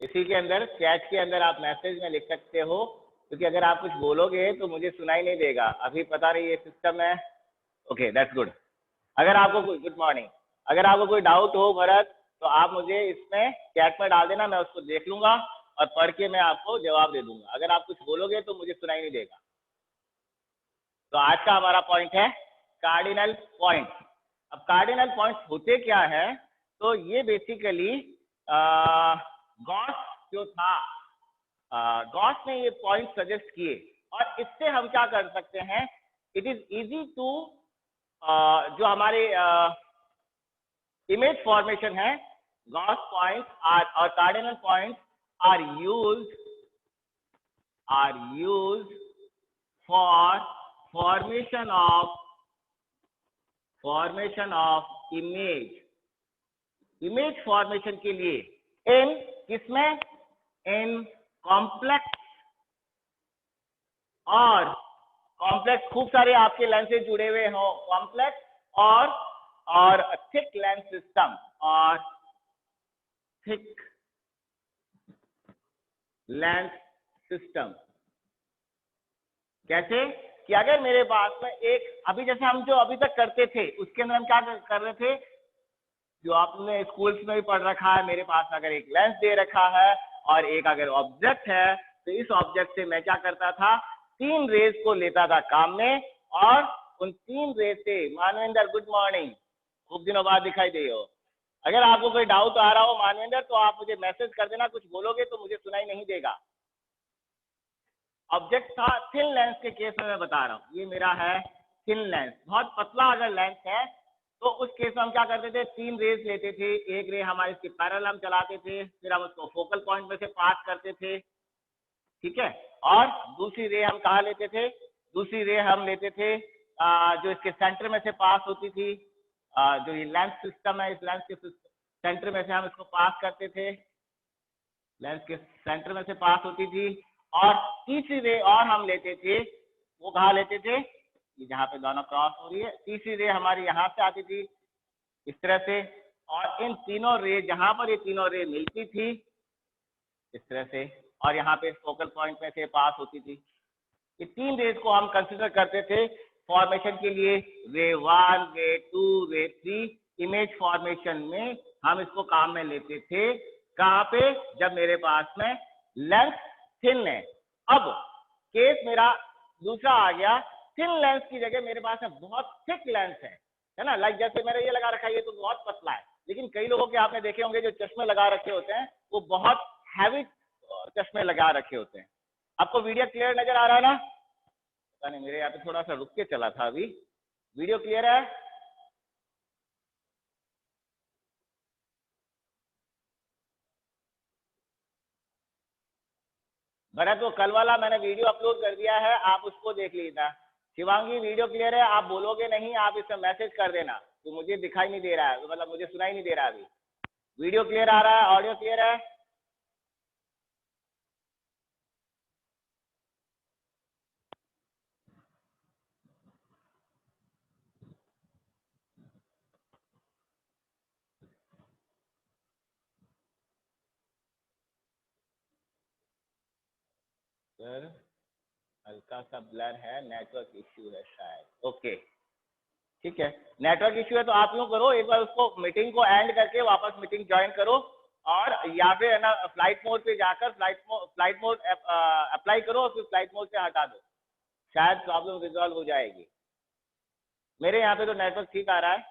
इसी के अंदर चैट के अंदर आप मैसेज में लिख सकते हो, क्योंकि अगर आप कुछ बोलोगे तो मुझे सुनाई नहीं देगा। अभी पता नहीं ये सिस्टम है। Okay, that's good. अगर आपको कोई गुड मॉर्निंग, अगर आपको कोई डाउट हो भरत, तो आप मुझे इसमें चैट में डाल देना, मैं उसको देख लूंगा और पढ़ के मैं आपको जवाब दे दूंगा। अगर आप कुछ बोलोगे तो मुझे सुनाई नहीं देगा। तो आज का हमारा पॉइंट है कार्डिनल पॉइंट। अब कार्डिनल पॉइंट होते क्या है, तो ये बेसिकली गॉस जो था, गॉस ने ये पॉइंट सजेस्ट किए, और इससे हम क्या कर सकते हैं, इट इज इजी टू जो हमारे इमेज फॉर्मेशन है, गॉस पॉइंट आर और cardinal point are used for formation of image formation के लिए इन किसमें, इन कॉम्प्लेक्स, और कॉम्प्लेक्स खूब सारे आपके लेंसेज जुड़े हुए हो, कॉम्प्लेक्स और थिक लेंस सिस्टम, और थिक लेंस सिस्टम। कैसे कि अगर मेरे पास में एक, अभी जैसे हम जो अभी तक करते थे उसके अंदर हम क्या कर रहे थे, जो आपने स्कूल्स में भी पढ़ रखा है, मेरे पास अगर एक लेंस दे रखा है और एक अगर ऑब्जेक्ट है, तो इस ऑब्जेक्ट से मैं क्या करता था, 3 रेज को लेता था काम में, और उन 3 रेज से, मानवेंद्र गुड मॉर्निंग, खूब दिनों बाद दिखाई दे हो। अगर आपको कोई डाउट आ रहा हो मानवेंद्र, तो आप मुझे मैसेज कर देना, कुछ बोलोगे तो मुझे सुनाई नहीं देगा। ऑब्जेक्ट था थिन लेंस के केस में मैं बता रहा हूँ, ये मेरा है थिन लेंस, बहुत पतला अगर लेंस है तो उस केस में हम क्या करते थे, 3 रेज लेते थे। एक रे हमारे इसके पैरेलल हम चलाते थे, फिर हम उसको फोकल पॉइंट में से पास करते थे, ठीक है, और दूसरी रे हम कहाँ लेते थे, दूसरी रे हम लेते थे जो इसके सेंटर में से पास होती थी, जो ये लेंस सिस्टम है, इस लेंस के सेंटर में से हम इसको पास करते थे, लेंस के सेंटर में से पास होती थी। और तीसरी रे और हम लेते थे, वो कहाँ लेते थे, ये जहाँ पे दोनों क्रॉस हो रही है, तीसरी रे हमारी यहाँ से आती थी इस तरह से, और इन तीनों रे, जहाँ पर ये तीनों रे मिलती थी इस तरह से, और यहाँ पे फोकल पॉइंट में से पास होती थी। ये 3 रेज को हम कंसिडर करते थे फॉर्मेशन के लिए, रे 1, रे 2, रे 3, इमेज फॉर्मेशन में हम इसको काम में लेते थे। कहाँ पे, जब मेरे पास में लेंस थिन है। अब केस मेरा दूसरा आ गया, थिन लेंस की जगह मेरे पास में बहुत थिक लेंस है ना, लाइक जैसे मेरा ये लगा रखा है, ये तो बहुत पतला है, लेकिन कई लोगों के आपने देखे होंगे जो चश्मे लगा रखे होते हैं, वो बहुत हैवी चश्मे लगा रखे होते हैं। आपको वीडियो क्लियर नजर आ रहा है ना? पता नहीं, मेरे यहाँ पे थोड़ा सा रुक के चला था, अभी वीडियो क्लियर है? भरत, वो कल वाला मैंने वीडियो अपलोड कर दिया है, आप उसको देख लीजिए। शिवांगी, वीडियो क्लियर है? आप बोलोगे नहीं, आप इसमें मैसेज कर देना, तो मुझे दिखाई नहीं दे रहा है, मतलब मुझे सुनाई नहीं दे रहा है। अभी वीडियो क्लियर आ रहा है, ऑडियो क्लियर है? सर हल्का सा ब्लर है, नेटवर्क इश्यू है शायद। ओके, ठीक है, नेटवर्क इश्यू है तो आप यूँ करो, एक बार उसको मीटिंग को एंड करके वापस मीटिंग ज्वाइन करो, और या फिर है ना फ्लाइट मोड पे जाकर फ्लाइट मोड अप्लाई करो, और फिर फ्लाइट मोड से हटा दो, शायद प्रॉब्लम रिजॉल्व हो जाएगी। मेरे यहाँ पे तो नेटवर्क ठीक आ रहा है,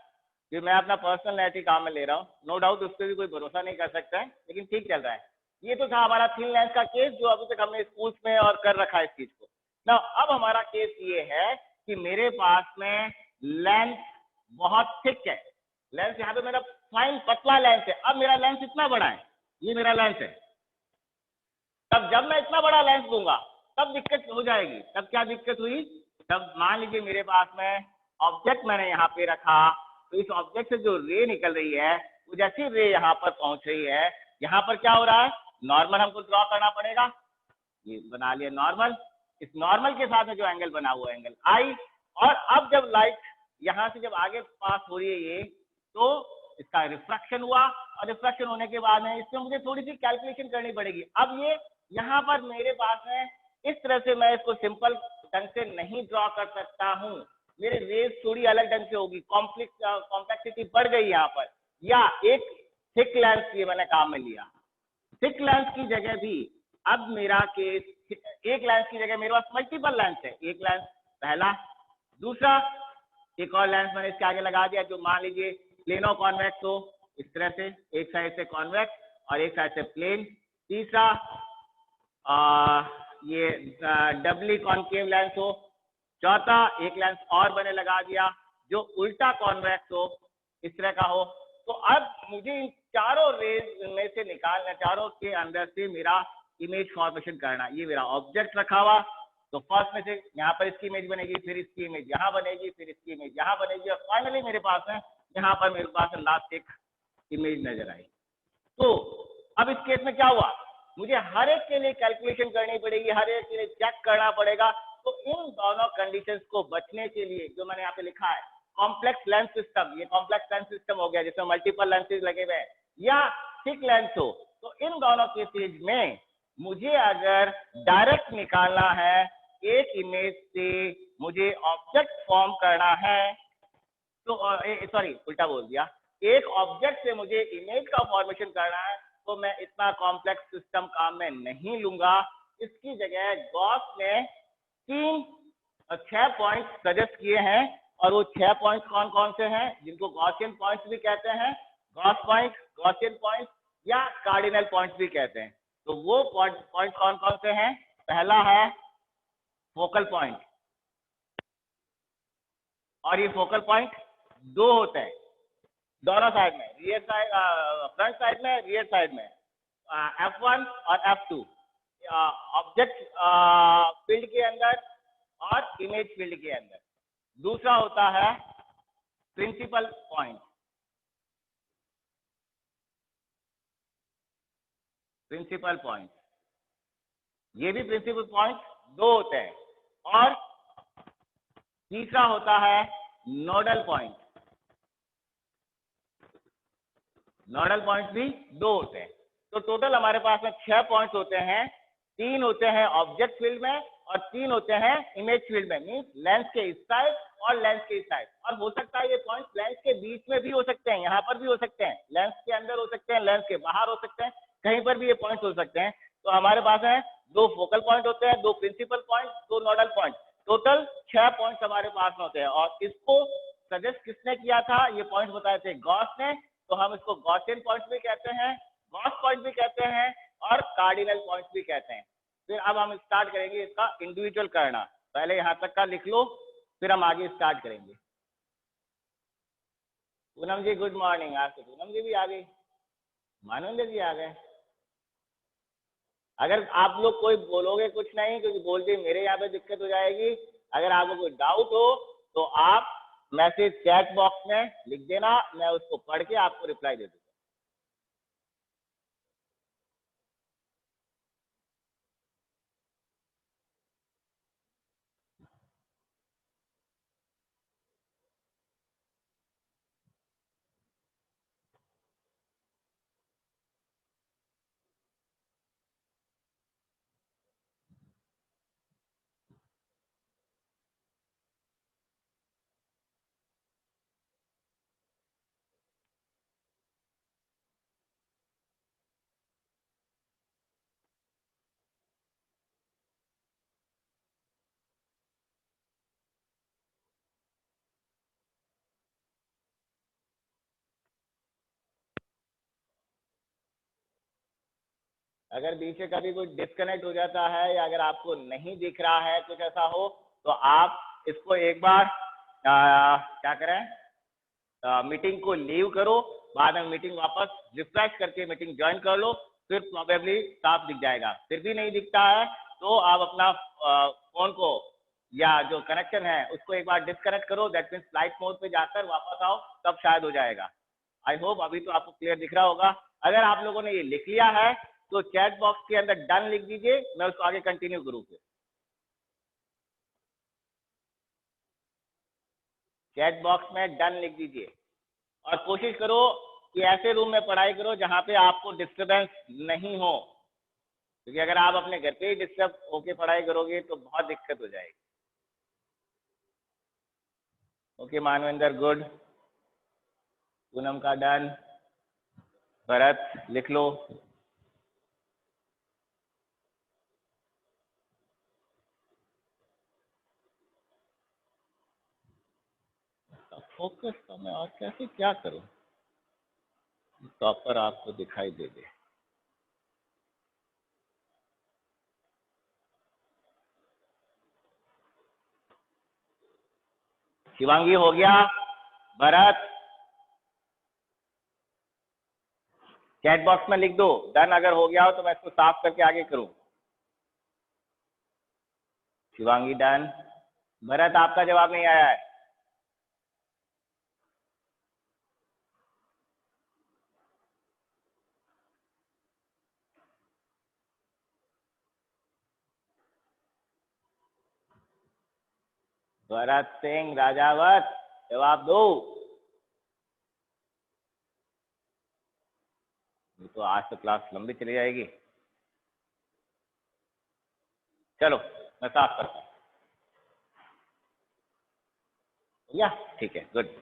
कि मैं अपना पर्सनल नेट ही काम में ले रहा हूँ, नो डाउट उस पर भी कोई भरोसा नहीं कर सकता है, लेकिन ठीक चल रहा है। ये तो था हमारा थिन लेंस का केस, जो अभी तक हमने स्कूल्स में और कर रखा है इस चीज को ना। अब हमारा केस ये है कि मेरे पास में लेंस बहुत थिक है, लेंस यहाँ पे मेरा फाइन पतला लेंस है। अब मेरा लेंस इतना बड़ा है, ये मेरा लेंस है, तब जब मैं इतना बड़ा लेंस दूंगा तब दिक्कत हो जाएगी। तब क्या दिक्कत हुई, तब मान लीजिए मेरे पास में ऑब्जेक्ट मैंने यहाँ पे रखा, तो इस ऑब्जेक्ट से जो रे निकल रही है, वो जैसी रे यहाँ पर पहुंच रही है, यहाँ पर क्या हो रहा है, नॉर्मल हमको ड्रॉ करना पड़ेगा। ये बना लिया नॉर्मल, इस नॉर्मल के साथ में जो एंगल बना हुआ है, एंगल आई। और अब जब लाइट यहाँ से जब आगे पास हो रही है ये, तो इसका रिफ्रैक्शन हुआ, और रिफ्रैक्शन होने के बाद में इसमें मुझे थोड़ी सी कैलकुलेशन करनी पड़ेगी। अब ये यहाँ पर मेरे पास है, इस तरह से मैं इसको सिंपल ढंग से नहीं ड्रॉ कर सकता हूँ, मेरी रेस थोड़ी अलग ढंग से होगी, कॉम्प्लेक्सिटी बढ़ गई यहाँ पर। या एक थिक लेंस ये मैंने काम में लिया, थिक लेंस की जगह भी अब मेरा केस, एक लेंस की जगह मेरे पास मल्टीपल लेंस है, एक लेंस पहला, दूसरा एक और लेंस मैंने इसके आगे लगा दिया, जो मान लीजिए प्लेनो कॉन्वेक्स हो, इस तरह से एक साइड से कॉन्वेक्स और एक साइड से प्लेन। तीसरा ये डबली कॉन्केव लेंस हो। चौथा एक लेंस और मैंने लगा दिया जो उल्टा कॉन्वेक्स हो, इस तरह का हो। तो अब मुझे इन चारों रेज में से निकालना, चारों के अंदर से मेरा इमेज फॉर्मेशन करना। ये मेरा ऑब्जेक्ट रखा हुआ, तो फर्स्ट में से यहाँ पर इसकी इमेज बनेगी, फिर इसकी इमेज यहाँ बनेगी, फिर इसकी इमेज यहाँ बनेगी, और फाइनली मेरे पास है यहाँ पर मेरे पास लास्ट एक इमेज नजर आई। तो अब इस केस में क्या हुआ, मुझे हर एक के लिए कैलकुलेशन करनी पड़ेगी, हर एक के लिए चेक करना पड़ेगा। तो इन दोनों कंडीशंस को बचने के लिए जो मैंने यहाँ पे लिखा है कॉम्प्लेक्स लेंस सिस्टम, ये कॉम्प्लेक्स लेंस सिस्टम हो गया जिसमें मल्टीपल लेंसेज लगे हुए हैं, या थिक लेंस हो, तो इन दोनों केसेज में मुझे अगर डायरेक्ट निकालना है एक इमेज से, मुझे ऑब्जेक्ट फॉर्म करना है, तो सॉरी उल्टा बोल दिया, एक ऑब्जेक्ट से मुझे इमेज का फॉर्मेशन करना है, तो मैं इतना कॉम्प्लेक्स सिस्टम काम में नहीं लूंगा। इसकी जगह गॉस ने 6 पॉइंट्स सजेस्ट किए हैं, और वो 6 पॉइंट्स कौन कौन से हैं, जिनको गॉसियन पॉइंट्स भी कहते हैं, गॉस पॉइंट, गॉसियन पॉइंट्स या कार्डिनल पॉइंट्स भी कहते हैं। तो वो पॉइंट कौन कौन से हैं, पहला है फोकल पॉइंट, और ये फोकल पॉइंट 2 होते हैं दोनों साइड में, रियर साइड, फ्रंट साइड में, रियर साइड में, F1 और F2, ऑब्जेक्ट फील्ड के अंदर और इमेज फील्ड के अंदर। दूसरा होता है प्रिंसिपल पॉइंट, प्रिंसिपल पॉइंट, ये भी प्रिंसिपल पॉइंट 2 होते हैं। और तीसरा होता है नोडल पॉइंट, नोडल पॉइंट भी 2 होते हैं। तो टोटल हमारे पास में 6 पॉइंट्स होते हैं, 3 होते हैं ऑब्जेक्ट फील्ड में और 3 होते हैं इमेज फील्ड में, मींस लेंस के इस साइड और लेंस के इस साइड। और हो सकता है ये पॉइंट्स लेंस के बीच में भी हो सकते हैं, यहाँ पर भी हो सकते हैं, लेंस के अंदर हो सकते हैं, लेंस के बाहर हो सकते हैं, कहीं पर भी ये पॉइंट्स हो सकते हैं। तो हमारे पास है 2 फोकल पॉइंट होते हैं, 2 principal point, 2 nodal point, total 6 points हमारे पास में होते हैं। और इसको सजेस्ट किसने किया था, ये पॉइंट बताए थे गॉस ने, तो हम इसको गॉसियन पॉइंट भी कहते हैं, गॉस पॉइंट भी कहते हैं और कार्डिनल पॉइंट भी कहते हैं। फिर अब हम स्टार्ट करेंगे इसका इंडिविजुअल करना, पहले यहाँ तक का लिख लो, फिर हम आगे स्टार्ट करेंगे। पूनम जी गुड मॉर्निंग, आज तो पूनम जी भी आ गई, मानवेंद्र जी आ गए। अगर आप लोग कोई बोलोगे कुछ नहीं, क्योंकि बोल के मेरे यहाँ पे दिक्कत हो जाएगी। अगर आपको कोई डाउट हो तो आप मैसेज चैट बॉक्स में लिख देना, मैं उसको पढ़ के आपको रिप्लाई दे दूंगा। अगर बीच में कभी कोई डिस्कनेक्ट हो जाता है या अगर आपको नहीं दिख रहा है कुछ ऐसा हो, तो आप इसको एक बार क्या करें, मीटिंग को लीव करो, बाद में मीटिंग वापस रिफ्रेश करके मीटिंग ज्वाइन कर लो, फिर प्रोबेबली साफ दिख जाएगा। फिर भी नहीं दिखता है तो आप अपना फोन को या जो कनेक्शन है उसको एक बार डिस्कनेक्ट करो, दैट मीन्स फ्लाइट मोड पे जाकर वापस आओ, तब शायद हो जाएगा। आई होप अभी तो आपको क्लियर दिख रहा होगा। अगर आप लोगों ने ये लिख लिया है तो चैट बॉक्स के अंदर डन लिख दीजिए, मैं उसको आगे कंटिन्यू करूँ। फिर चैट बॉक्स में डन लिख दीजिए और कोशिश करो कि ऐसे रूम में पढ़ाई करो जहां पे आपको डिस्टरबेंस नहीं हो, क्योंकि अगर आप अपने घर पे ही डिस्टर्ब होके पढ़ाई करोगे तो बहुत दिक्कत हो जाएगी। ओके मानवेंद्र गुड, पूनम का डन, भरत लिख लो। फोकस तो मैं और कैसे क्या करूं प्रॉपर आपको दिखाई दे दे। शिवांगी हो गया, भरत चैट बॉक्स में लिख दो डन, अगर हो गया हो तो मैं इसको साफ करके आगे करूं। शिवांगी डन, भरत आपका जवाब नहीं आया है। भरत सिंह राजावत जवाब दो। तो आज तो क्लास लंबी चली जाएगी। चलो मैं साफ करता हूँ। या ठीक है गुड।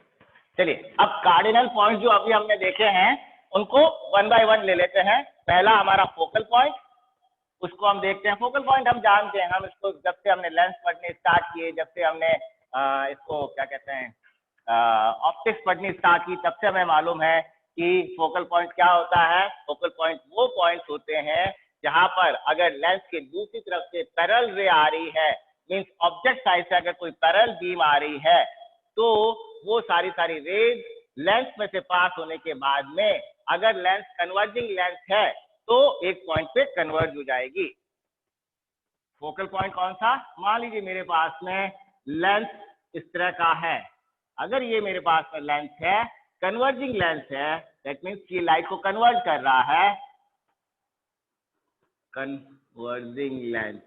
चलिए अब कार्डिनल पॉइंट जो अभी हमने देखे हैं उनको वन बाय वन ले लेते हैं। पहला हमारा फोकल पॉइंट, उसको हम देखते हैं। फोकल पॉइंट हम जानते हैं, हम इसको जब से हमने लेंस पढ़ने स्टार्ट किए, जब से हमने इसको क्या कहते हैं ऑप्टिक्स पढ़नी स्टार्ट की, तब से हमें मालूम है कि फोकल पॉइंट क्या होता है। फोकल पॉइंट वो पॉइंट्स होते हैं जहां पर अगर लेंस के दूसरी तरफ से पैरेलल रे आ रही है, मींस ऑब्जेक्ट साइड से अगर कोई पैरेलल बीम आ रही है, तो वो सारी रेज लेंस में से पास होने के बाद में अगर लेंस कन्वर्जिंग लेंस है तो एक पॉइंट पे कन्वर्ज हो जाएगी। फोकल पॉइंट कौन सा? मान लीजिए मेरे पास में लेंस इस तरह का है, अगर ये मेरे पास में लेंस है, कन्वर्जिंग लेंस है, दैट मीन्स ये लाइट को कन्वर्ट कर रहा है, कन्वर्जिंग लेंस।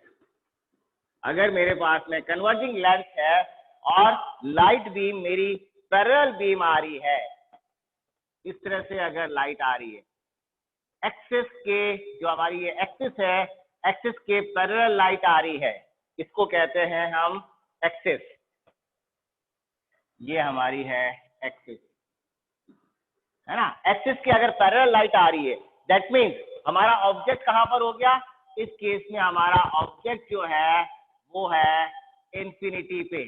अगर मेरे पास में कन्वर्जिंग लेंस है और लाइट बीम मेरी पैरेलल बीम आ रही है, इस तरह से अगर लाइट आ रही है, एक्सिस के जो हमारी ये एक्सिस है, एक्सिस के पैरेलल लाइट आ रही है, इसको कहते हैं हम एक्सिस। ये हमारी है एक्सिस, है ना। एक्सिस की अगर पैरेलल लाइट आ रही है, दैट मीन्स हमारा ऑब्जेक्ट कहां पर हो गया? इस केस में हमारा ऑब्जेक्ट जो है वो है इंफिनिटी पे।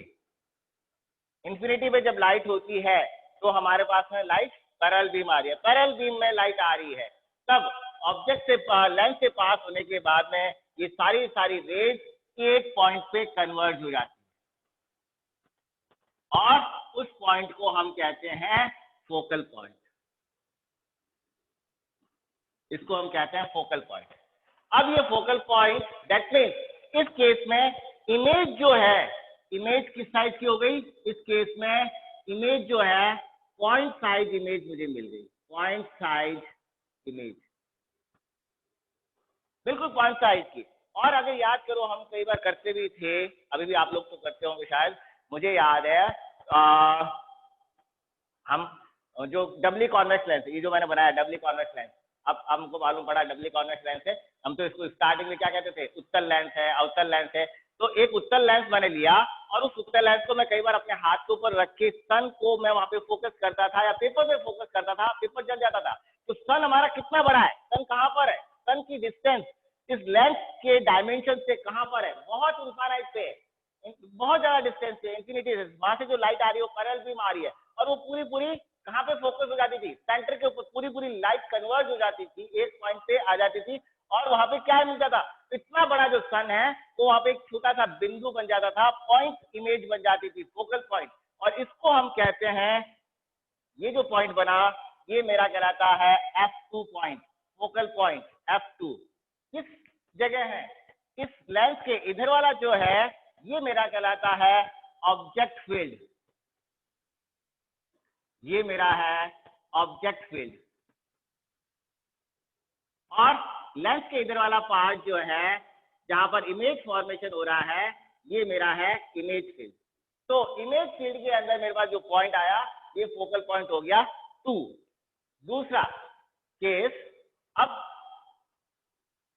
इंफिनिटी पे जब लाइट होती है तो हमारे पास में लाइट पैरेलल बीम आ रही है, पैरेलल बीम में लाइट आ रही है, तब ऑब्जेक्ट से लेंस से पास होने के बाद में ये सारी रेज एक पॉइंट पे कन्वर्ज हो जाती है और उस पॉइंट को हम कहते हैं फोकल पॉइंट। इसको हम कहते हैं फोकल पॉइंट। अब ये फोकल पॉइंट दैट मीन्स इस केस में इमेज जो है, इमेज किस साइज की हो गई? इस केस में इमेज जो है पॉइंट साइज इमेज मुझे मिल गई, पॉइंट साइज इमेज, बिल्कुल पॉइंट साइज की। और अगर याद करो, हम कई बार करते भी थे, अभी भी आप लोग तो करते होंगे शायद, मुझे याद है हम जो डबली कॉन्वेक्स लेंस, ये जो मैंने बनाया डबली कॉन्वेक्स लेंस, अब हमको मालूम पड़ा डबली कॉन्वेक्स लेंस है, हम तो इसको स्टार्टिंग में क्या कहते थे? उत्तल लेंस है, अवतल लेंस है। तो एक उत्तल लेंस मैंने लिया और उस उत्तल लेंस को मैं कई बार अपने हाथ के ऊपर रख के सन को मैं वहां पे फोकस करता था या पेपर पे फोकस करता था, पेपर जल जाता था। तो सन हमारा कितना बड़ा है? सन कहाँ पर है? सन की डिस्टेंस इस लेंस के डायमेंशन से कहाँ पर है? बहुत इनफाइनाइट पे है, बहुत ज्यादा डिस्टेंस है, इंफिनिटी से। वहां से जो लाइट आ रही है वो पैरेलल बीम आ रही है और वो पूरी कहाँ पे फोकस हो जाती थी? सेंटर के ऊपर पूरी लाइट कन्वर्ज हो जाती थी, एक पॉइंट पे आ जाती थी और वहां पे क्या मिलता था? इतना बड़ा जो सन है तो वहां पे एक छोटा सा बिंदु बन जाता था, पॉइंट इमेज बन जाती थी, फोकल पॉइंट। और इसको हम कहते हैं, ये जो पॉइंट बना ये मेरा कहलाता है F2 point, focal point F2। किस जगह है? इस लेंस के इधर वाला जो है ये मेरा कहलाता है ऑब्जेक्ट फील्ड, ये मेरा है ऑब्जेक्ट फील्ड। और लेंस के इधर वाला पार्ट जो है जहां पर इमेज फॉर्मेशन हो रहा है, ये मेरा है इमेज फील्ड। तो इमेज फील्ड के अंदर मेरे पास जो पॉइंट आया ये फोकल पॉइंट हो गया 2। दूसरा केस, अब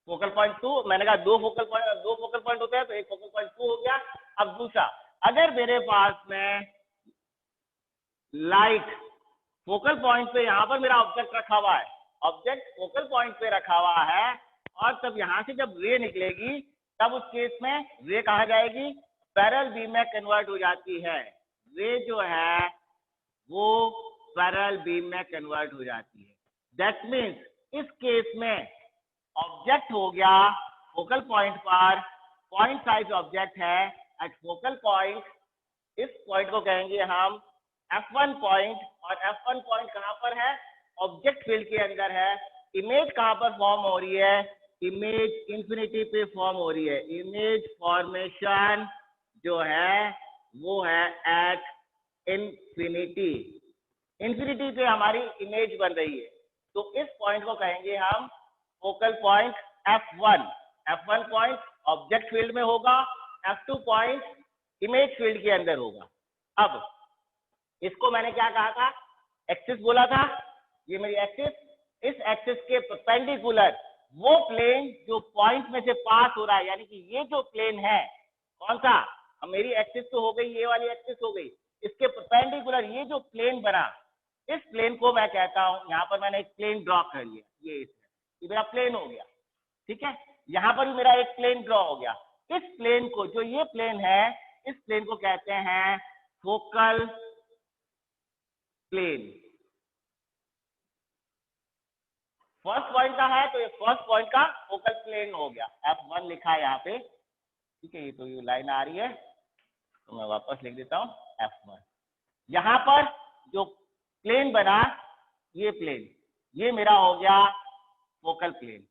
फोकल पॉइंट 2, मैंने कहा दो फोकल पॉइंट होते हैं तो एक फोकल पॉइंट 2 हो गया। अब दूसरा, अगर मेरे पास में लाइट फोकल पॉइंट पे यहां पर मेरा ऑब्जेक्ट रखा हुआ है, ऑब्जेक्ट फोकल पॉइंट पे रखा हुआ है, और तब यहां से जब रे निकलेगी तब उस केस में रे कहा जाएगी पैरेलल बीम में कन्वर्ट हो जाती है। रे जो है वो पैरेलल बीम में कन्वर्ट हो जाती है। दैट मीन्स इस केस में ऑब्जेक्ट हो गया फोकल पॉइंट पर, पॉइंट साइज ऑब्जेक्ट है एट फोकल पॉइंट। इस पॉइंट को कहेंगे हम F1 पॉइंट, और F1 पॉइंट कहां पर है? ऑब्जेक्ट फील्ड के अंदर है। इमेज कहां पर फॉर्म हो रही है? इमेज इंफिनिटी पे फॉर्म हो रही है। इमेज फॉर्मेशन जो है वो है एट इंफिनिटी। इंफिनिटी पे हमारी इमेज बन रही है, तो इस पॉइंट को कहेंगे हम focal point F1। F1 point object field में होगा, F2 पॉइंट इमेज फील्ड के अंदर होगा। अब इसको मैंने क्या कहा था? एक्सिस बोला था। ये मेरी एक्सिस, इस एक्सिस के परपेंडिकुलर वो प्लेन जो पॉइंट में से पास हो रहा है, यानी कि ये जो प्लेन है कौन सा? अब मेरी एक्सिस तो हो गई, ये वाली एक्सिस हो गई, इसके परपेंडिकुलर ये जो प्लेन बना, इस प्लेन को मैं कहता हूं, यहां पर मैंने एक प्लेन ड्रॉ कर लिया, ये मेरा प्लेन हो गया, ठीक है। यहां पर भी मेरा एक प्लेन ड्रॉ हो गया। इस प्लेन को, जो ये प्लेन है, इस प्लेन को कहते हैं फोकल प्लेन। फर्स्ट पॉइंट का है तो ये फर्स्ट पॉइंट का फोकल प्लेन हो गया। F1 लिखा है यहाँ पे, ठीक है। ये तो ये लाइन आ रही है तो मैं वापस लिख देता हूँ F1। यहां पर जो प्लेन बना, ये प्लेन, ये मेरा हो गया फोकल प्लेन।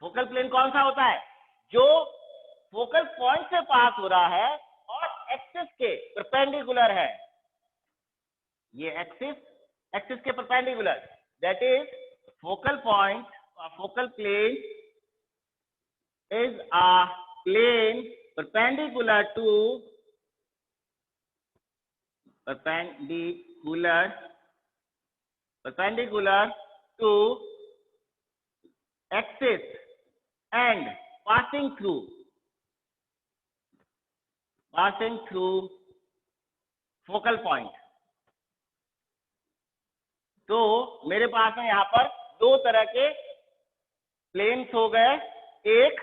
फोकल प्लेन कौन सा होता है? जो फोकल पॉइंट से पास हो रहा है और एक्सिस के परपेंडिकुलर है। ये एक्सिस के perpendicular, that is focal point, focal plane is a plane perpendicular to axis and passing through focal point। तो मेरे पास में यहाँ पर दो तरह के प्लेन्स हो गए, एक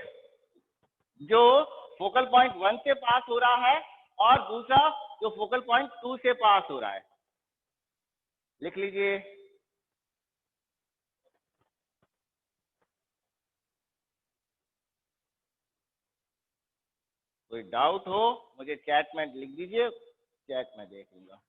जो फोकल पॉइंट 1 से पास हो रहा है और दूसरा जो फोकल पॉइंट 2 से पास हो रहा है। लिख लीजिए। कोई डाउट हो मुझे चैट में लिख दीजिए, चैट में देख लूंगा।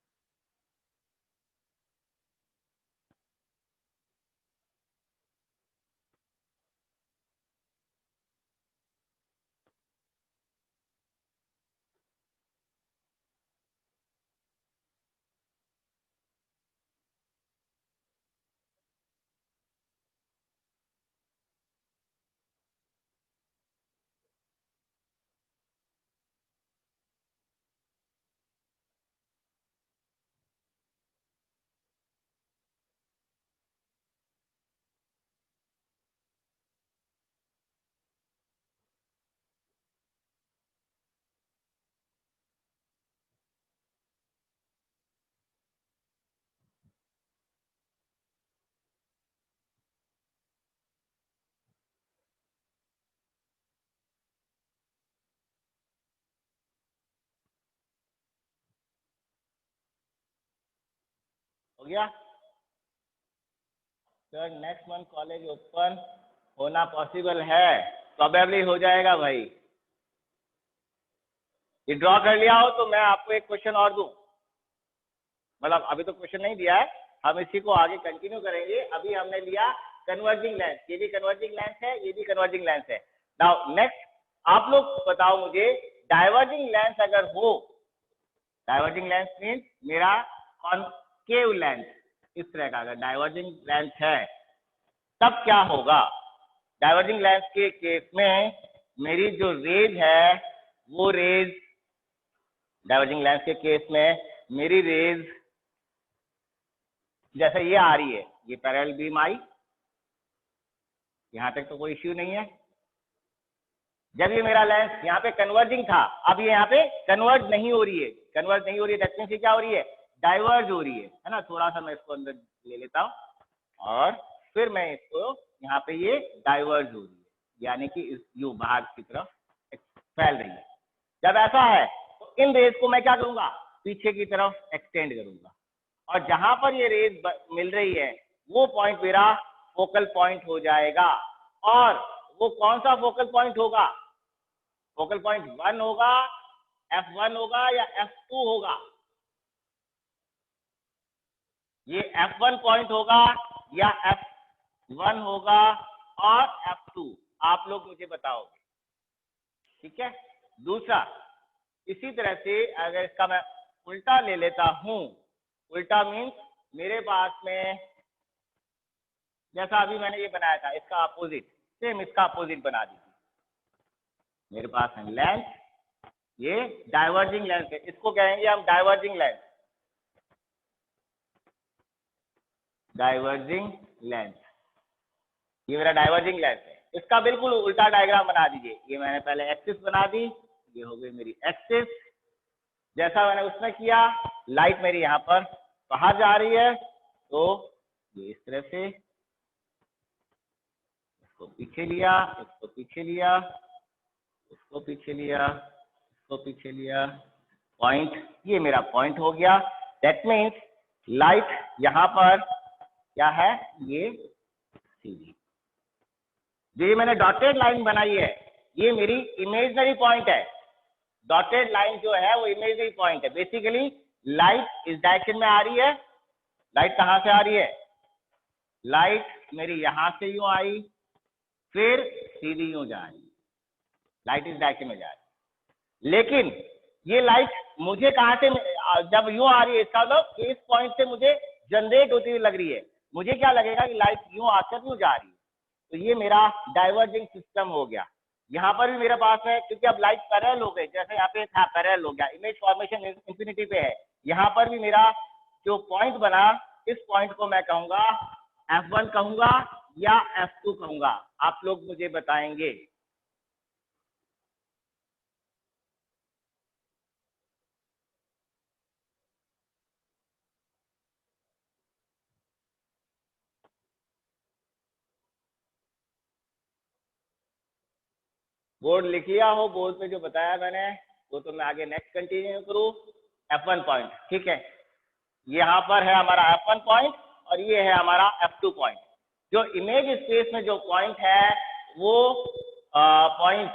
हो गया sir? Next month college open होना पॉसिबल है? प्रोबेबली हो जाएगा भाई। ये ड्रॉ कर लिया हो तो मैं आपको एक क्वेश्चन और दूं, मतलब अभी तो क्वेश्चन नहीं दिया है, हम इसी को आगे कंटिन्यू करेंगे। अभी हमने लिया कन्वर्जिंग लेंस, ये भी कन्वर्जिंग लेंस है, ये भी कन्वर्जिंग लेंस है। नाउ नेक्स्ट आप लोग बताओ मुझे, डाइवर्जिंग लेंस अगर हो, डाइवर्जिंग लेंस मीन्स मेरा कॉनकेव लेंस, इस तरह का अगर डाइवर्जिंग लेंस है तब क्या होगा? डाइवर्जिंग लेंस के केस में मेरी जो रेज है वो रेज, डाइवर्जिंग लेंस के केस में मेरी रेज जैसे ये आ रही है, ये पैरेलल बीम आई, यहां तक तो कोई इश्यू नहीं है। जब ये मेरा लेंस यहाँ पे कन्वर्जिंग था, अब ये यहाँ पे कन्वर्ज नहीं हो रही है, कन्वर्ज नहीं हो रही है, दैट मींस ये क्या हो रही है, डाइवर्ज हो रही है ना। थोड़ा सा मैं इसको अंदर ले लेता हूँ और फिर मैं इसको यहाँ पे ये डाइवर्ज हो रही है, यानी कि इस यू बाहर की तरफ फैल रही है। जब ऐसा है तो इन रेज को मैं क्या करूंगा, पीछे की तरफ एक्सटेंड करूंगा, और जहां पर ये रेज मिल रही है वो पॉइंट मेरा फोकल पॉइंट हो जाएगा। और वो कौन सा फोकल पॉइंट होगा, फोकल पॉइंट 1 होगा, F1 होगा या F2 होगा। ये F1 पॉइंट होगा या F1 होगा और F2, आप लोग मुझे बताओगे, ठीक है। दूसरा, इसी तरह से अगर इसका मैं उल्टा ले लेता हूं, उल्टा मीन्स मेरे पास में जैसा अभी मैंने ये बनाया था, इसका अपोजिट, सेम इसका अपोजिट बना दीजिए। मेरे पास है लेंस, ये डाइवर्जिंग लेंस है, इसको कहेंगे हम डाइवर्जिंग लेंस, डाइवर्जिंग लेंस, ये मेरा डाइवर्जिंग लेंस है। इसका बिल्कुल उल्टा डायग्राम बना दीजिए। ये मैंने पहले एक्सिस बना दी, ये हो गई मेरी एक्सिस। जैसा मैंने उसमें किया, लाइट मेरी यहाँ पर बाहर जा रही है, तो ये इस तरह से इसको पीछे लिया, इसको पीछे लिया, इसको पीछे लिया, इसको पीछे लिया, पॉइंट, ये मेरा पॉइंट हो गया। दैट मीन्स लाइट यहाँ पर क्या है, ये सीधी, जो ये मैंने डॉटेड लाइन बनाई है, ये मेरी इमेजिनरी पॉइंट है। डॉटेड लाइन जो है वो इमेजिनरी पॉइंट है। बेसिकली लाइट इस डायरेक्शन में आ रही है, लाइट कहाँ से आ रही है, लाइट मेरी यहां से यूं आई, फिर सीधी यूं जा रही, लाइट इस डायरेक्शन में जा रही। लेकिन ये लाइट मुझे कहां से, जब यूं आ रही है, इसका मतलब इस पॉइंट से मुझे जनरेट होती हुई लग रही है। मुझे क्या लगेगा कि लाइट यूं आकर यूं जा रही है, तो ये मेरा डाइवर्जिंग सिस्टम हो गया। यहाँ पर भी मेरे पास है, क्योंकि अब लाइट पैरेलल हो गई, जैसे यहाँ पे था पैरेलल हो गया, इमेज फॉर्मेशन इंफिनिटी पे है। यहाँ पर भी मेरा जो पॉइंट बना, इस पॉइंट को मैं कहूंगा F1 कहूंगा या F2 कहूंगा, आप लोग मुझे बताएंगे। बोर्ड लिख लिया हो, बोर्ड पे जो बताया मैंने वो तो मैं आगे नेक्स्ट कंटिन्यू करूँ। F1 पॉइंट, ठीक है, यहाँ पर है हमारा F1 पॉइंट और ये है हमारा F2 पॉइंट। जो इमेज स्पेस में जो पॉइंट है वो पॉइंट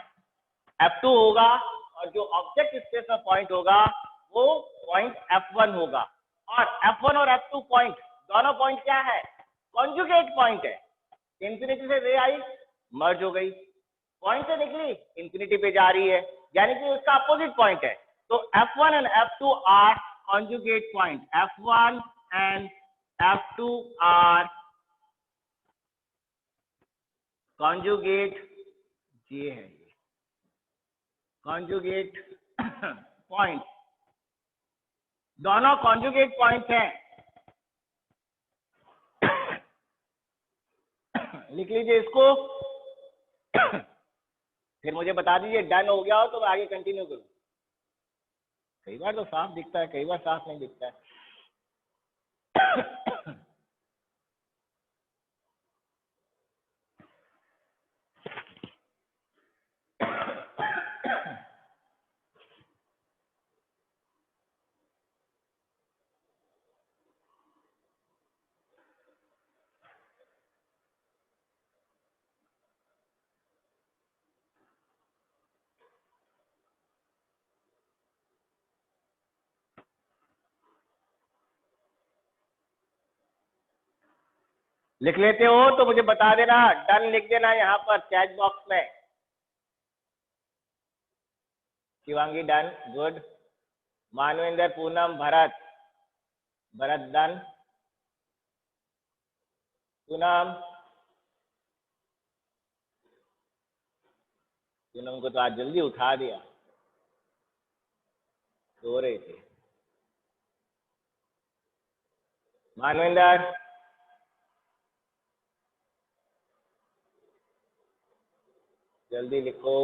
F2 होगा, और जो ऑब्जेक्ट स्पेस में पॉइंट होगा वो पॉइंट F1 होगा। और F1 और F2 पॉइंट दोनों पॉइंट क्या है, कॉन्जुगेट पॉइंट है। इंफिनिटी से रे आई, मर्ज हो गई, पॉइंट से निकली, इंफिनिटी पे जा रही है, यानी कि उसका अपोजिट पॉइंट है। तो F1 and F2 are conjugate point, F1 and F2 are conjugate, ये है ये conjugate point, दोनों conjugate points हैं। लिख लीजिए इसको, फिर मुझे बता दीजिए डन हो गया हो तो मैं आगे कंटिन्यू करूं। कई बार तो साफ दिखता है, कई बार साफ नहीं दिखता है। लिख लेते हो तो मुझे बता देना, डन लिख देना यहाँ पर चैट बॉक्स में। Shivangi done, good. Manvendra, Poonam, Bharat, Bharat done, Poonam, Poonam को तो आज जल्दी उठा दिया, सो रहे थे। मानविंदर, जल्दी लिखो।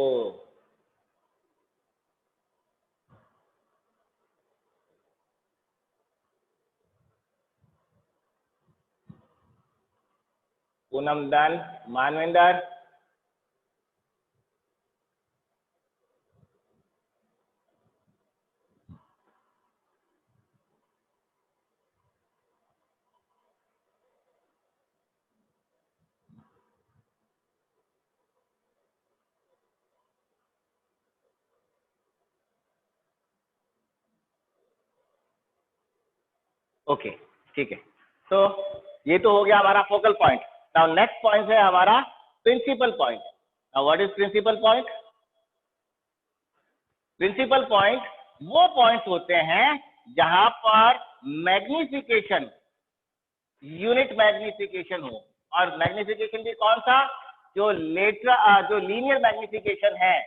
पूनम डन, मानविंदर, ओके ठीक है। तो ये तो हो गया हमारा focal point. Now next point है हमारा principal point. Now what is principal point? Principal point वो पॉइंट्स होते हैं जहां पर मैग्निफिकेशन, यूनिट मैग्निफिकेशन हो। और मैग्निफिकेशन भी कौन सा? जो लीनियर मैग्निफिकेशन है,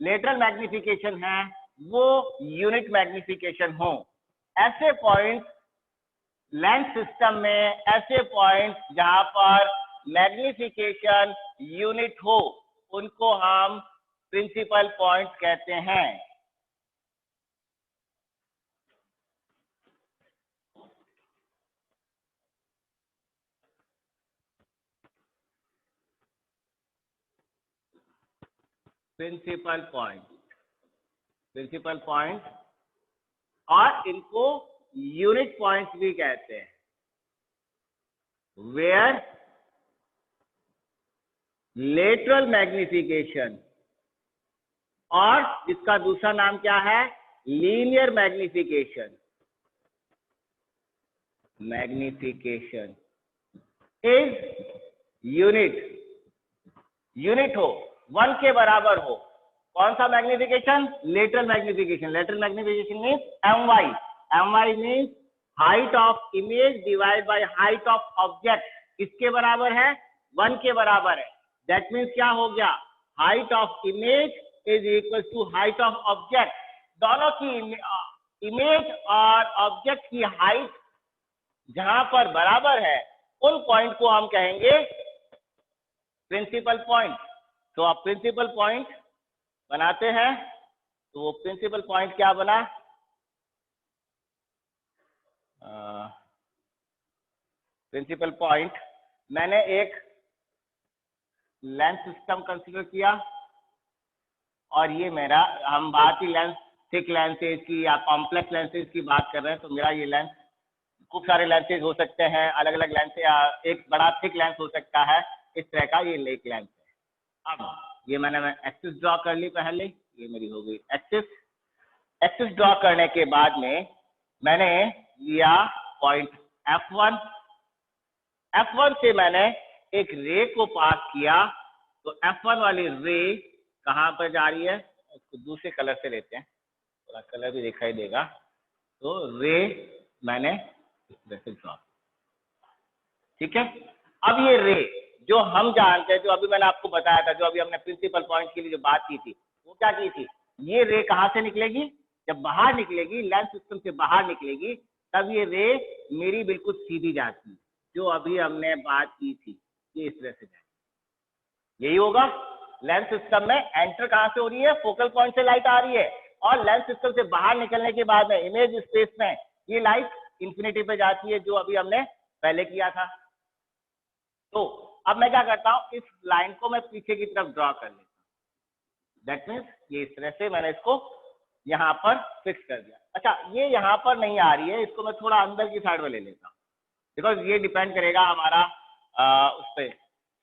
लेटरल मैग्निफिकेशन है, वो यूनिट मैग्निफिकेशन हो। ऐसे पॉइंट लेंस सिस्टम में, ऐसे पॉइंट जहां पर मैग्निफिकेशन यूनिट हो, उनको हम प्रिंसिपल पॉइंट कहते हैं। प्रिंसिपल पॉइंट, प्रिंसिपल पॉइंट, और इनको यूनिट पॉइंट भी कहते हैं। वेयर लेटरल मैग्निफिकेशन, और इसका दूसरा नाम क्या है? Linear magnification. Magnification is unit, unit हो, 1 के बराबर हो। कौन सा magnification? Lateral magnification. Lateral magnification means my, my means height of image divide by height of object. किसके बराबर है? 1 के बराबर है। दैट मीन्स क्या हो गया? Height of image is equal to height of object. दोनों की इमेज और ऑब्जेक्ट की हाइट जहां पर बराबर है, उन पॉइंट को हम कहेंगे प्रिंसिपल पॉइंट। तो आप प्रिंसिपल पॉइंट बनाते हैं, तो वो प्रिंसिपल पॉइंट क्या बना? प्रिंसिपल पॉइंट, मैंने एक लेंस सिस्टम कंसीडर किया, और ये मेरा, हम बात ही लेंस, थिक लेंसेज की या कॉम्प्लेक्स लेंसेज की बात कर रहे हैं, तो मेरा ये लेंस, खूब सारे लेंसेज हो सकते हैं, अलग अलग लेंस, या एक बड़ा थिक लेंस हो सकता है, इस तरह का ये एक लेंस है। अब ये मैंने एक्सिस ड्रॉ कर ली पहले, ये मेरी हो गई एक्सिस। एक्सिस ड्रॉ करने के बाद में मैंने लिया पॉइंट F1। F1 से मैंने एक रे को पास किया, तो F1 वाली रे कहाँ पर जा रही है? उसको दूसरे कलर से लेते हैं, थोड़ा कलर भी दिखाई देगा। तो रे मैंने इस तरह से ड्रॉ, ठीक है। अब ये रे जो हम जानते हैं, जो अभी मैंने आपको बताया था, जो अभी हमने प्रिंसिपल पॉइंट के लिए जो बात की थी, वो क्या की थी? ये रे कहाँ से निकलेगी? जब बाहर निकलेगी, लेंस सिस्टम से बाहर निकलेगी, तब ये रे मेरी बिल्कुल सीधी जाती है, जो अभी हमने बात की थी, ये इस तरह से जाएगी। यही होगा। लेंस सिस्टम में एंटर कहाँ से हो रही है? फोकल पॉइंट से लाइट आ रही है, और लेंस सिस्टम से बाहर निकलने के बाद में इमेज स्पेस में ये लाइट इंफिनिटी पे जाती है, जो अभी हमने पहले किया था। तो अब मैं क्या करता हूं, इस लाइन को मैं पीछे की तरफ ड्रॉ कर लेता हूं। दैट मीन्स ये इस तरह से मैंने इसको यहां पर फिक्स कर दिया। अच्छा, ये यहां पर नहीं आ रही है, इसको मैं थोड़ा अंदर की साइड में ले लेता हूँ, बिकॉज ये डिपेंड करेगा हमारा उस पर,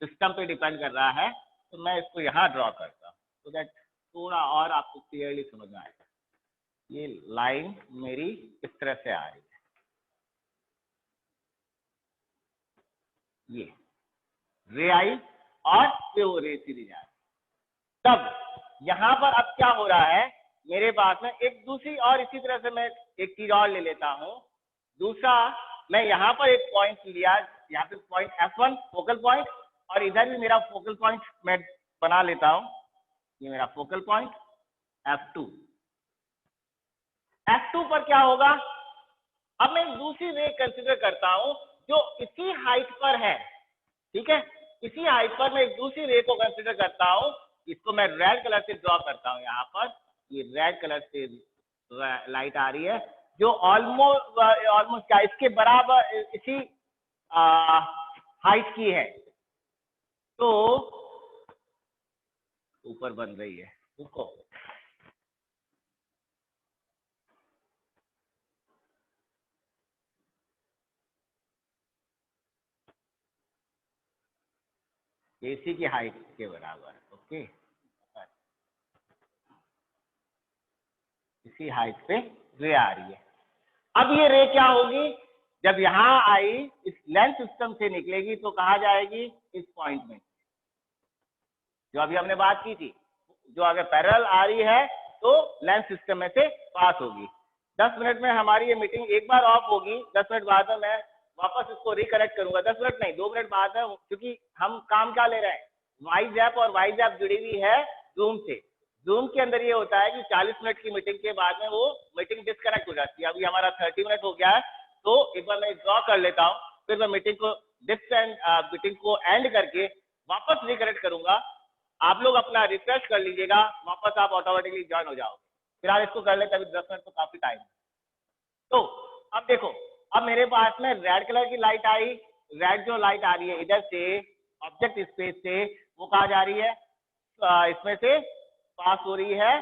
सिस्टम पे डिपेंड कर रहा है। तो मैं इसको यहाँ ड्रॉ करता हूँ, तो दैट थोड़ा और आपको क्लियरली समझ में आएगा। ये लाइन मेरी इस तरह से आ रही है, ये रे आई, और फिर वो रे सीधी जा रही। तब यहाँ पर अब क्या हो रहा है, मेरे पास में एक दूसरी, और इसी तरह से मैं एक चीज और ले लेता हूँ। दूसरा, मैं यहाँ पर एक पॉइंट लिया, यहाँ पे पॉइंट F1 फोकल पॉइंट, और इधर भी मेरा फोकल पॉइंट मैं बना लेता हूँ। ये मेरा फोकल पॉइंट F2। F2 पर क्या होगा? अब मैं एक दूसरी रे कंसिडर करता हूं जो इसी हाइट पर है, ठीक है, इसी हाइट पर मैं एक दूसरी रे को कंसिडर करता हूं, इसको मैं रेड कलर से ड्रॉ करता हूं। यहाँ पर ये रेड कलर से लाइट आ रही है जो ऑलमोस्ट क्या इसके बराबर इसी हाइट की है, तो ऊपर बन रही है उसको। एसी की हाइट के बराबर, ओके, इसी हाइट पे रे आ रही है। अब ये रे क्या होगी, जब यहां आई इस लेंथ सिस्टम से निकलेगी तो कहा जाएगी इस पॉइंट में, जो अभी हमने बात की थी, जो अगर पैरेलल आ रही है तो लेंथ सिस्टम में से पास होगी। 10 मिनट में हमारी ये मीटिंग एक बार ऑफ होगी, 10 मिनट बाद में मैं वापस इसको रिकनेक्ट करूंगा। 10 मिनट नहीं, 2 मिनट बाद में, क्योंकि हम काम क्या ले रहे हैं, वाइज ऐप, और वाइज ऐप जुड़ी हुई है जूम से। जूम के अंदर ये होता है कि 40 मिनट की मीटिंग के बाद में वो मीटिंग डिस्कनेक्ट हो जाती है। अभी हमारा 30 मिनट हो गया है, तो एक बार मैं ड्रॉ कर लेता हूँ, फिर मैं मीटिंग को एंड करके वापस रिकनेक्ट करूंगा। आप लोग अपना रिफ्रेश कर लीजिएगा, वापस आप ऑटोमेटिकली ज्वाइन हो जाओगे। फिर आप इसको कर लेते, अभी 10 मिनट तो काफी टाइम है। तो अब देखो, अब मेरे पास में रेड कलर की लाइट आई, रेड जो लाइट आ रही है इधर से ऑब्जेक्ट स्पेस से, वो कहा जा रही है इसमें से पास हो रही है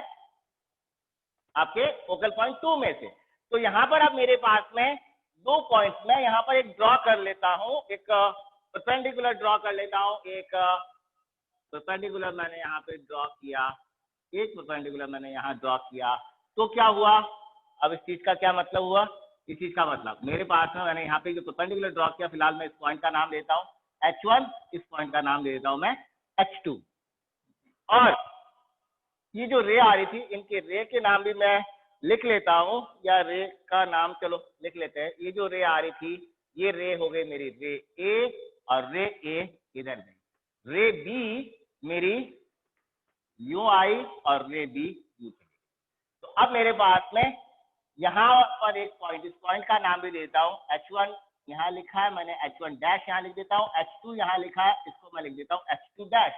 आपके फोकल पॉइंट 2 में से। तो यहाँ पर अब मेरे पास में 2 पॉइंट्स, मैं यहाँ पर एक ड्रॉ कर लेता हूँ, एक परपेंडिकुलर ड्रॉ कर लेता हूँ, एक परपेंडिकुलर मैंने यहाँ पे ड्रॉ किया, एक परपेंडिकुलर मैंने यहाँ ड्रॉ किया। तो क्या हुआ, अब इस चीज का क्या मतलब हुआ, इस चीज का मतलब मेरे पास में मैंने यहाँ पे जो परपेंडिकुलर ड्रॉ किया, फिलहाल मैं इस पॉइंट का नाम देता हूँ H1, इस पॉइंट का नाम दे देता हूँ मैं H2। और ये जो रे आ रही थी, इनके रे के नाम भी मैं लिख लेता हूँ, या रे का नाम चलो लिख लेते हैं। ये जो रे आ रही थी, ये रे हो गई मेरी रे ए, और रे ए इधर गई, रे बी मेरी यू आई, और रे बी यू थी। तो अब मेरे पास में यहाँ पर एक पॉइंट, इस पॉइंट का नाम भी देता हूँ H1, यहाँ लिखा है मैंने H1 डैश, यहाँ लिख देता हूँ H2, यहाँ लिखा है, इसको मैं लिख देता हूँ H2 डैश।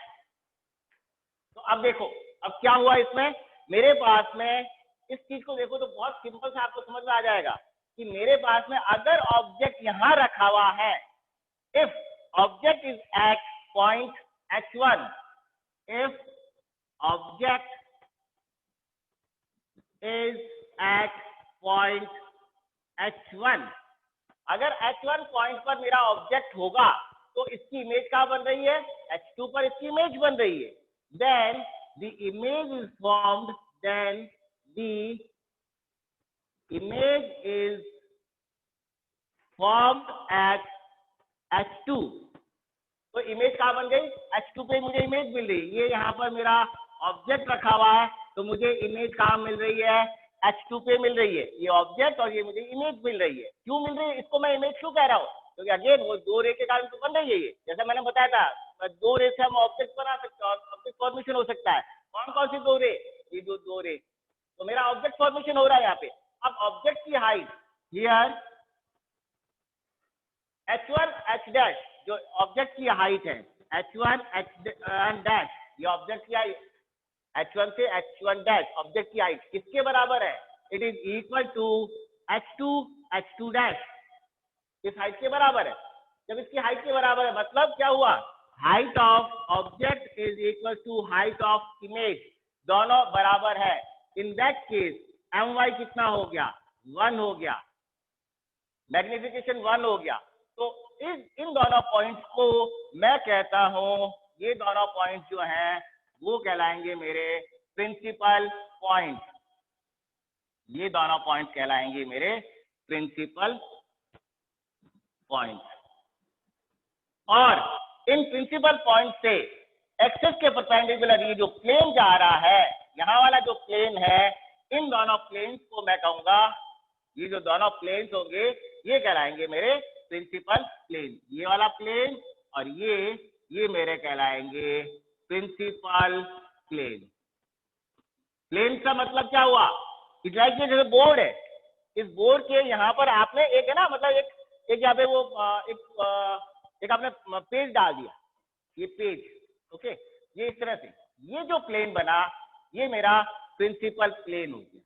तो अब देखो, अब क्या हुआ इसमें, मेरे पास में इस चीज को देखो तो बहुत सिंपल से आपको समझ में आ जाएगा कि मेरे पास में अगर ऑब्जेक्ट यहां रखा हुआ है, if object is at point H1, if object is at point H1, अगर H1 पॉइंट पर मेरा ऑब्जेक्ट होगा तो इसकी इमेज कहां बन रही है, H2 पर इसकी इमेज बन रही है। then the image is formed, then the image is formed at H2। तो इमेज कहां बन गई, H2 पे मुझे इमेज मिल रही है। ये यहाँ पर मेरा ऑब्जेक्ट रखा हुआ है, तो मुझे इमेज कहां मिल रही है, H2 पे मिल रही है, ये ऑब्जेक्ट, और ये मुझे इमेज मिल रही है। क्यों मिल रही है, इसको मैं इमेज क्यों कह रहा हूँ, क्योंकि अगेन वो 2 रे के कारण तो बन रही है ये, जैसे मैंने बताया था 2 रे से हम ऑब्जेक्ट बना सकते हैं, ऑब्जेक्ट फॉर्मेशन हो सकता है। कौन कौन सी 2 रे, ये जो 2 रे, तो मेरा ऑब्जेक्ट फॉर्मेशन हो रहा है यहाँ पे। अब ऑब्जेक्ट की height here H1 H dash, जो ऑब्जेक्ट की हाइट है H1 H डैश, ये ऑब्जेक्ट की हाइट H1 से H1 डैश, ऑब्जेक्ट की हाइट किसके बराबर है, it is equal to H2 dash, इस हाइट के बराबर है। जब इसकी हाइट के बराबर है, मतलब क्या हुआ, height of object is equal to height of image, दोनों बराबर है। इन दैट केस my कितना हो गया, 1 हो गया, मैग्निफिकेशन 1 हो गया। तो इन दोनों पॉइंट्स को मैं कहता हूं, ये दोनों पॉइंट्स जो हैं वो कहलाएंगे मेरे प्रिंसिपल पॉइंट, ये दोनों पॉइंट कहलाएंगे मेरे प्रिंसिपल पॉइंट। और इन प्रिंसिपल पॉइंट से एक्सिस के परपेंडिकुलर ये जो प्लेन जा रहा है, यहाँ वाला जो प्लेन है, इन दोनों प्लेन्स को मैं कहूंगा, ये जो दोनों प्लेन्स होंगे ये कहलाएंगे मेरे प्रिंसिपल प्लेन। ये वाला प्लेन और ये मेरे कहलाएंगे प्रिंसिपल प्लेन। प्लेन का मतलब क्या हुआ, इट्स लाइक जैसे बोर्ड है, इस बोर्ड के यहाँ पर आपने एक है ना, मतलब एक यहाँ पे वो एक आपने पेज डाल दिया, ये पेज, ओके, ये इस तरह से ये जो प्लेन बना ये मेरा प्रिंसिपल प्लेन हो गया।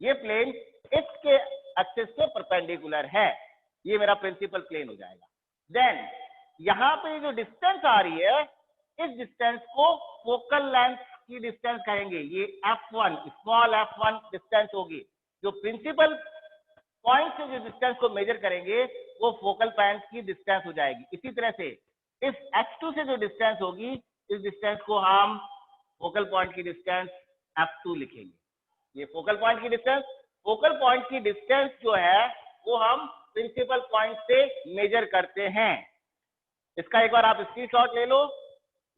ये प्लेन इसके एक्सिस के परपेंडिकुलर है, ये मेरा प्रिंसिपल प्लेन हो जाएगा। देन यहाँ पे जो डिस्टेंस आ रही है इस डिस्टेंस को फोकल लेंथ की डिस्टेंस कहेंगे। ये f1 स्मॉल f1 डिस्टेंस होगी, जो प्रिंसिपल पॉइंट से जो डिस्टेंस को मेजर करेंगे वो फोकल पॉइंट की डिस्टेंस हो जाएगी। इसी तरह से इस h2 से जो डिस्टेंस होगी इस डिस्टेंस को हम फोकल पॉइंट की डिस्टेंस f2 लिखेंगे। ये फोकल पॉइंट की डिस्टेंस, फोकल पॉइंट की डिस्टेंस जो है वो हम प्रिंसिपल पॉइंट से मेजर करते हैं। इसका एक बार आप स्क्रीनशॉट ले लो,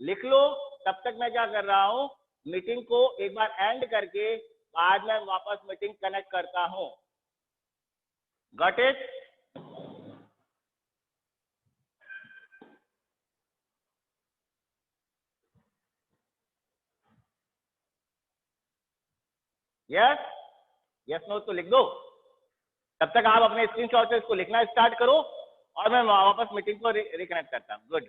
लिख लो। तब तक मैं क्या कर रहा हूं, मीटिंग को एक बार एंड करके बाद में वापस मीटिंग कनेक्ट करता हूं। Got it? Yes, yes no तो लिख दो। तब तक आप अपने स्क्रीनशॉट से इसको लिखना स्टार्ट करो और मैं वापस मीटिंग को रिकनेक्ट करता हूं। गुड।